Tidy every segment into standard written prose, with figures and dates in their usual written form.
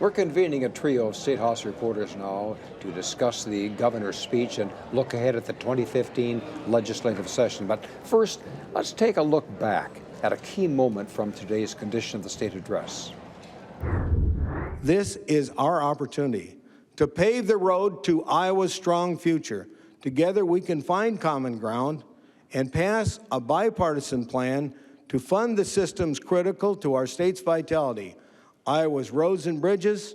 We're convening a trio of State House reporters now to discuss the governor's speech and look ahead at the 2015 legislative session. But first, let's take a look back at a key moment from today's Condition of the State address. This is our opportunity to pave the road to Iowa's strong future. Together we can find common ground and pass a bipartisan plan to fund the systems critical to our state's vitality, Iowa's roads and bridges,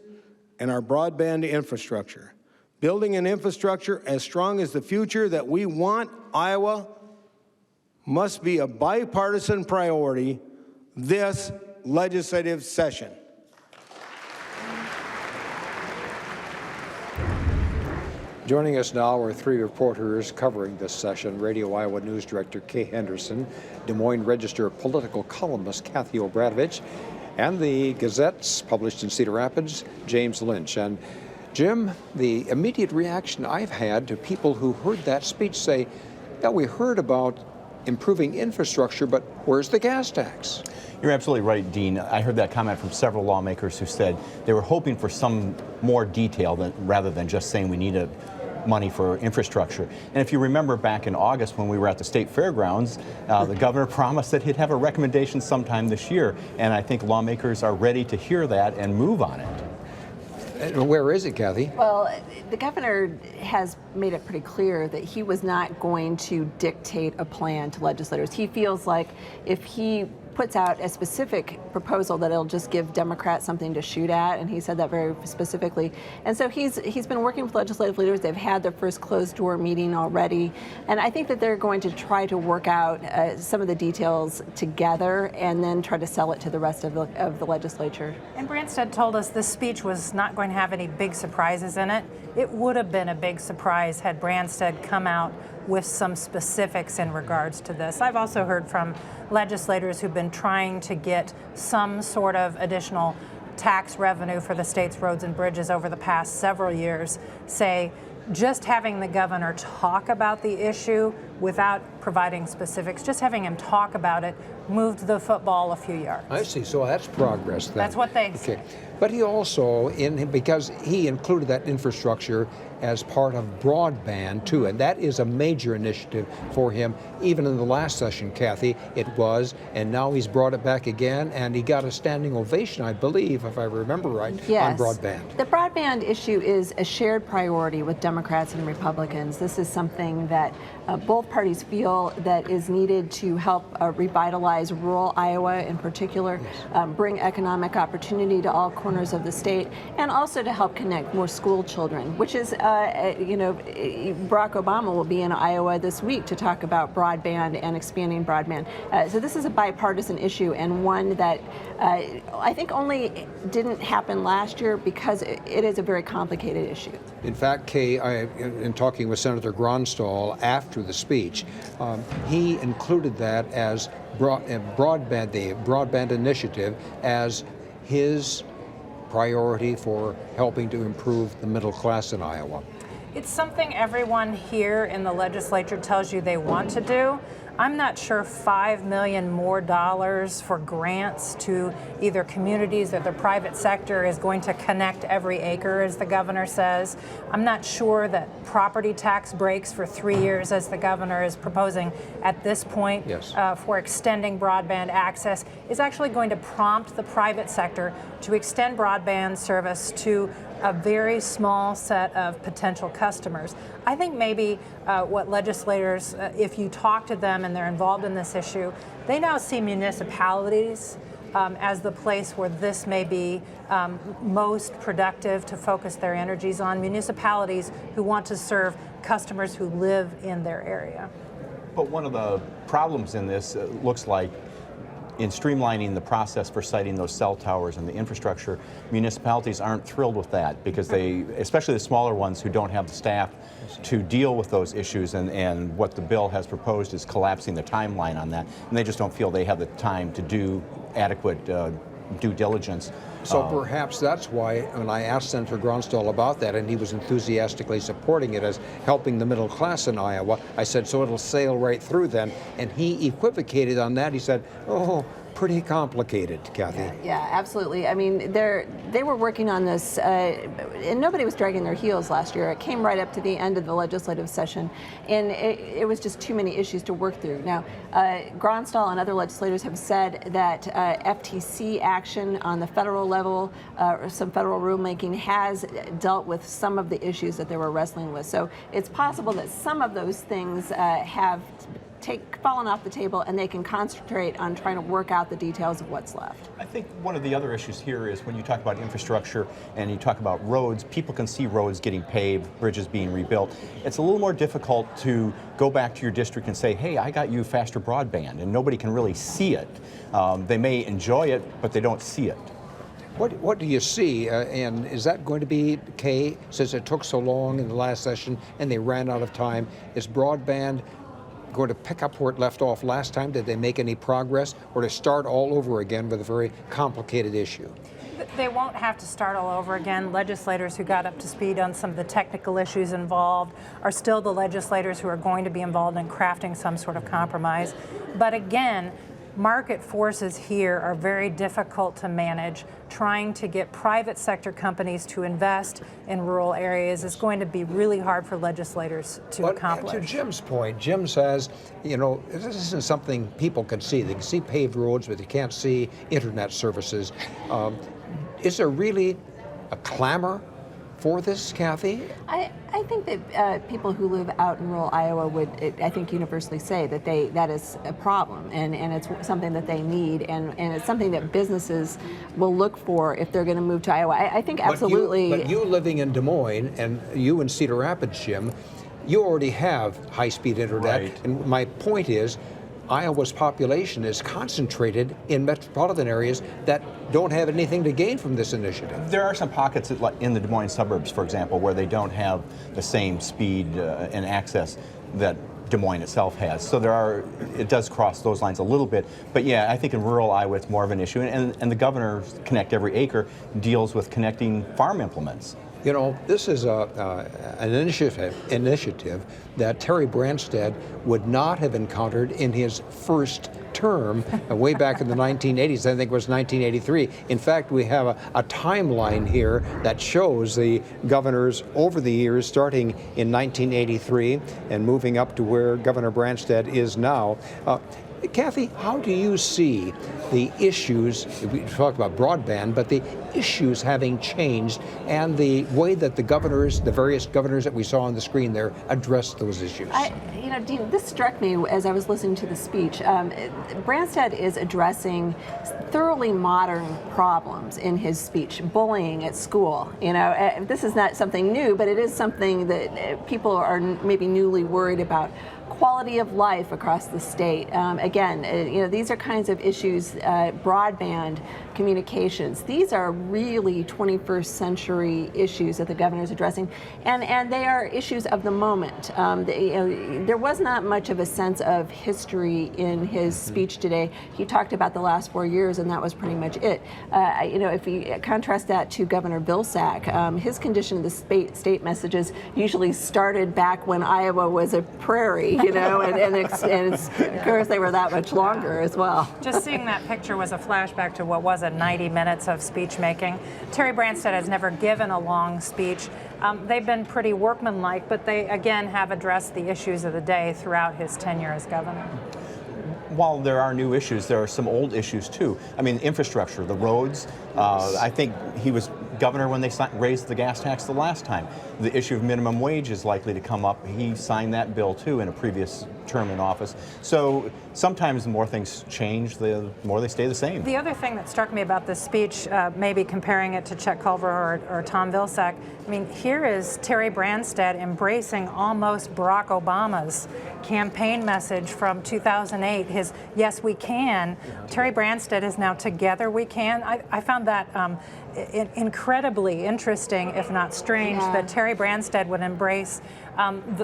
and our broadband infrastructure. Building an infrastructure as strong as the future that we want Iowa must be a bipartisan priority this legislative session. Joining us now are three reporters covering this session: Radio Iowa News Director Kay Henderson, Des Moines Register political columnist Kathie Obradovich, and the Gazette's published in Cedar Rapids, James Lynch. And Jim, the immediate reaction I've had to people who heard that speech say, yeah, we heard about improving infrastructure, but where's the gas tax? You're absolutely right, Dean. I heard that comment from several lawmakers who said they were hoping for some more detail rather than just saying we need money for infrastructure. And if you remember back in August when we were at the state fairgrounds, the governor promised that he'd have a recommendation sometime this year. And I think lawmakers are ready to hear that and move on it. And where is it, Kathie? Well, the governor has made it pretty clear that he was not going to dictate a plan to legislators. He feels like if he puts out a specific proposal that it'll just give Democrats something to shoot at, and he said that very specifically. And so he's been working with legislative leaders. They've had their first closed-door meeting already, and I think that they're going to try to work out some of the details together and then try to sell it to the rest of the legislature. And Branstad told us this speech was not going to have any big surprises in it. It would have been a big surprise had Branstad come out with some specifics in regards to this. I've also heard from legislators who've been trying to get some sort of additional tax revenue for the state's roads and bridges over the past several years say just having the governor talk about the issue without providing specifics, just having him talk about it, moved the football a few yards. I see. So that's progress then. That's what they say. But he also, because he included that infrastructure as part of broadband too, and that is a major initiative for him. Even in the last session, Kathie, it was, and now he's brought it back again, and he got a standing ovation, I believe, if I remember right, yes, on broadband. The broadband issue is a shared priority with Democrats and Republicans. This is something that both parties feel that is needed to help revitalize rural Iowa in particular, yes. Bring economic opportunity to all corners of the state, and also to help connect more school children, which is, Barack Obama will be in Iowa this week to talk about broadband and expanding broadband. So this is a bipartisan issue, and one that I think only didn't happen last year because it is a very complicated issue. In fact, Kay, in talking with Senator Branstad after the speech, he included that as the broadband initiative as his priority for helping to improve the middle class in Iowa. It's something everyone here in the legislature tells you they want to do. I'm not sure $5 million more for grants to either communities or the private sector is going to connect every acre, as the governor says. I'm not sure that property tax breaks for 3 years, as the governor is proposing at this point, yes. For extending broadband access, is actually going to prompt the private sector to extend broadband service to a very small set of potential customers. I think maybe what legislators, if you talk to them and they're involved in this issue, they now see municipalities as the place where this may be most productive to focus their energies on, municipalities who want to serve customers who live in their area. But one of the problems in this looks like in streamlining the process for siting those cell towers and the infrastructure, municipalities aren't thrilled with that because they, especially the smaller ones who don't have the staff to deal with those issues, and what the bill has proposed is collapsing the timeline on that, and they just don't feel they have the time to do adequate due diligence. So perhaps that's why when I asked Senator Branstad about that, and he was enthusiastically supporting it as helping the middle class in Iowa, I said, so it'll sail right through then. And he equivocated on that. He said, oh, pretty complicated, Kathy. Yeah, absolutely. I mean, they were working on this, and nobody was dragging their heels last year. It came right up to the end of the legislative session, and it was just too many issues to work through. Now, Branstad and other legislators have said that FTC action on the federal level, or some federal rulemaking, has dealt with some of the issues that they were wrestling with. So it's possible that some of those things have fallen off the table, and they can concentrate on trying to work out the details of what's left. I think one of the other issues here is when you talk about infrastructure and you talk about roads, people can see roads getting paved, bridges being rebuilt. It's a little more difficult to go back to your district and say, hey, I got you faster broadband, and nobody can really see it. They may enjoy it, but they don't see it. What do you see, and is that going to be, Kay, since it took so long in the last session and they ran out of time, is broadband going to pick up where it left off last time? Did they make any progress, or to start all over again with a very complicated issue? They won't have to start all over again. Legislators who got up to speed on some of the technical issues involved are still the legislators who are going to be involved in crafting some sort of compromise. But again, market forces here are very difficult to manage. Trying to get private sector companies to invest in rural areas is going to be really hard for legislators to accomplish. To Jim's point, Jim says, you know, this isn't something people can see. They can see paved roads, but they can't see internet services. Is there really a clamor for this, Kathy? I think that people who live out in rural Iowa would, I think, universally say that that is a problem, and it's something that they need, and it's something that businesses will look for if they're going to move to Iowa. I think absolutely. But you living in Des Moines, and you in Cedar Rapids, Jim, you already have high-speed internet. Right. And my point is, Iowa's population is concentrated in metropolitan areas that don't have anything to gain from this initiative. There are some pockets in the Des Moines suburbs, for example, where they don't have the same speed and access that Des Moines itself has. So it does cross those lines a little bit. But yeah, I think in rural Iowa it's more of an issue. And the governor's Connect Every Acre deals with connecting farm implements. You know, this is an initiative that Terry Branstad would not have encountered in his first term way back in the 1980s. I think it was 1983. In fact, we have a timeline here that shows the governors over the years, starting in 1983 and moving up to where Governor Branstad is now. Kathy, how do you see the issues, we talked about broadband, but the issues having changed and the way that the various governors that we saw on the screen there addressed those issues? Dean, this struck me as I was listening to the speech. Branstad is addressing thoroughly modern problems in his speech. Bullying at school, this is not something new, but it is something that people are maybe newly worried about. Quality of life across the state. Again, these are kinds of issues, broadband, communications. These are really 21st century issues that the governor is addressing, and they are issues of the moment. There was not much of a sense of history in his speech today. He talked about the last 4 years, and that was pretty much it. If we contrast that to Governor Vilsack, his condition of the state messages usually started back when Iowa was a prairie. And of course they were that much longer as well. Just seeing that picture was a flashback to what was 90 minutes of speech making. Terry Branstad has never given a long speech. They've been pretty workmanlike, but they again have addressed the issues of the day throughout his tenure as governor. While there are new issues, there are some old issues too. I mean, infrastructure, the roads. I think he was governor when they raised the gas tax the last time. The issue of minimum wage is likely to come up. He signed that bill too in a previous term in office. So sometimes the more things change, the more they stay the same. The other thing that struck me about this speech, maybe comparing it to Chet Culver or Tom Vilsack, I mean, here is Terry Branstad embracing almost Barack Obama's campaign message from 2008, his "Yes, we can." Terry Branstad is now "Together we can." I found that incredible. incredibly interesting, if not strange, that Terry Branstad would embrace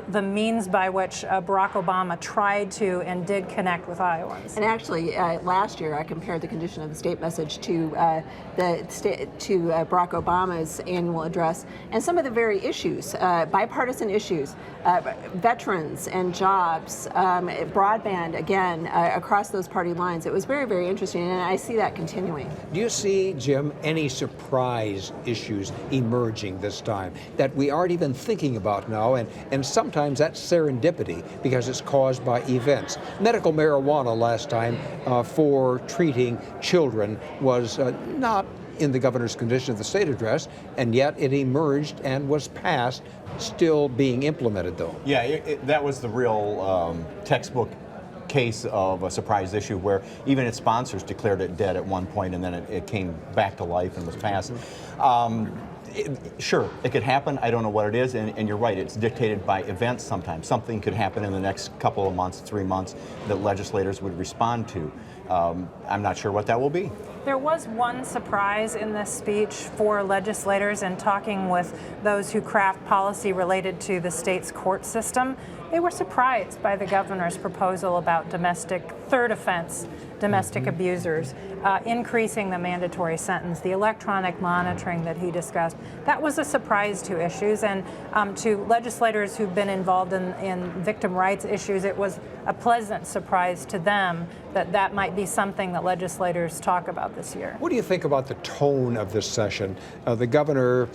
the means by which Barack Obama tried to and did connect with Iowans. And actually, last year I compared the condition of the state message to Barack Obama's annual address, and some of the very issues, bipartisan issues, veterans and jobs, broadband, again, across those party lines. It was very, very interesting, and I see that continuing. Do you see, Jim, any surprise issues emerging this time that we aren't even thinking about now? And sometimes that's serendipity because it's caused by events. Medical marijuana last time for treating children was not in the governor's condition of the state address, and yet it emerged and was passed, still being implemented though. Yeah, that was the real textbook case of a surprise issue where even its sponsors declared it dead at one point, and then it came back to life and was passed. Sure, it could happen. I don't know what it is, and you're right, it's dictated by events sometimes. Something could happen in the next couple of months, 3 months, that legislators would respond to. I'm not sure what that will be. There was one surprise in this speech for legislators and talking with those who craft policy related to the state's court system. They were surprised by the governor's proposal about third offense domestic abusers, increasing the mandatory sentence, the electronic monitoring that he discussed. That was a surprise to issues, and to legislators who've been involved in victim rights issues, it was a pleasant surprise to them that might be something that legislators talk about this year. What do you think about the tone of this session? The governor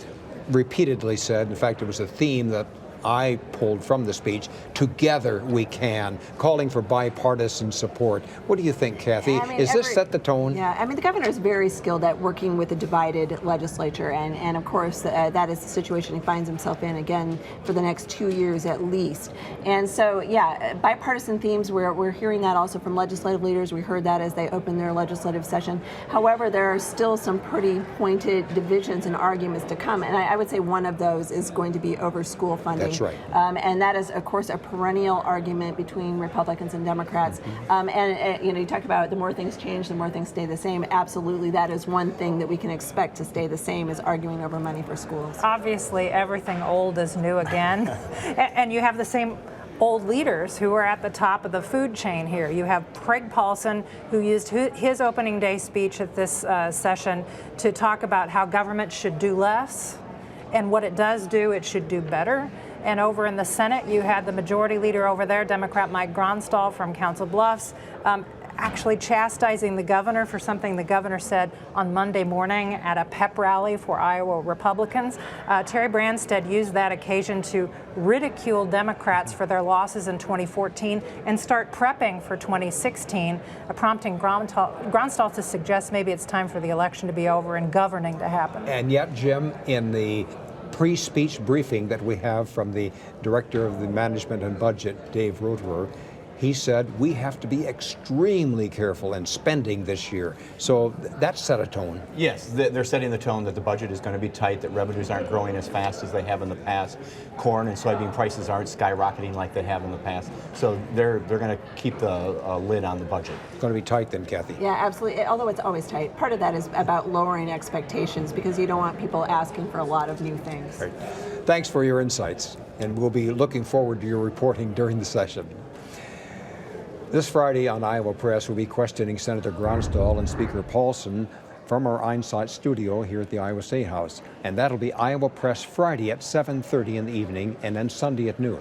repeatedly said, in fact, it was a theme that I pulled from the speech, together we can, calling for bipartisan support. What do you think, Kathy? Is this set the tone? Yeah, I mean, the governor is very skilled at working with a divided legislature, and of course, that is the situation he finds himself in again for the next 2 years at least. And so, yeah, bipartisan themes, we're hearing that also from legislative leaders. We heard that as they opened their legislative session. However, there are still some pretty pointed divisions and arguments to come, and I would say one of those is going to be over school funding. That's right. And that is, of course, a perennial argument between Republicans and Democrats. You talk about the more things change, the more things stay the same. Absolutely, that is one thing that we can expect to stay the same, is arguing over money for schools. Obviously, everything old is new again. And you have the same old leaders who are at the top of the food chain here. You have Craig Paulson, who used his opening day speech at this session to talk about how government should do less, and what it does do, it should do better. And over in the Senate, you had the majority leader over there, Democrat Mike Branstad from Council Bluffs, actually chastising the governor for something the governor said on Monday morning at a pep rally for Iowa Republicans. Terry Branstad used that occasion to ridicule Democrats for their losses in 2014 and start prepping for 2016, prompting Branstad to suggest maybe it's time for the election to be over and governing to happen. And yet, Jim, in the pre-speech briefing that we have from the Director of the Management and Budget, Dave Roterer, he said we have to be extremely careful in spending this year. So that set a tone. Yes, they're setting the tone that the budget is going to be tight, that revenues aren't growing as fast as they have in the past. Corn and soybean prices aren't skyrocketing like they have in the past. So they're going to keep the lid on the budget. It's going to be tight then, Kathy. Yeah, absolutely. Although it's always tight. Part of that is about lowering expectations because you don't want people asking for a lot of new things. Right. Thanks for your insights, and we'll be looking forward to your reporting during the session. This Friday on Iowa Press, we'll be questioning Senator Branstad and Speaker Paulson from our Einstein studio here at the Iowa State House. And that'll be Iowa Press Friday at 7:30 in the evening, and then Sunday at noon.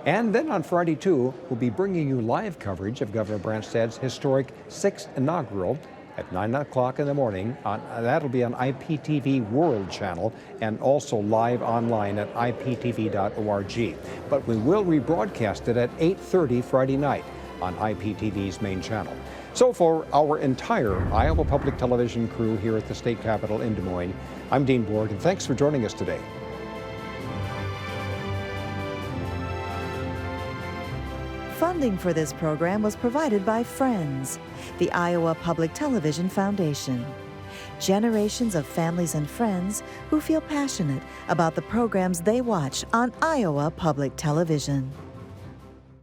And then on Friday, too, we'll be bringing you live coverage of Governor Branstad's historic 6th inaugural at 9 o'clock in the morning. That'll be on IPTV World Channel and also live online at iptv.org. But we will rebroadcast it at 8:30 Friday night on IPTV's main channel. So for our entire Iowa Public Television crew here at the state capitol in Des Moines, I'm Dean Borg, and thanks for joining us today. Funding for this program was provided by Friends, the Iowa Public Television Foundation. Generations of families and friends who feel passionate about the programs they watch on Iowa Public Television.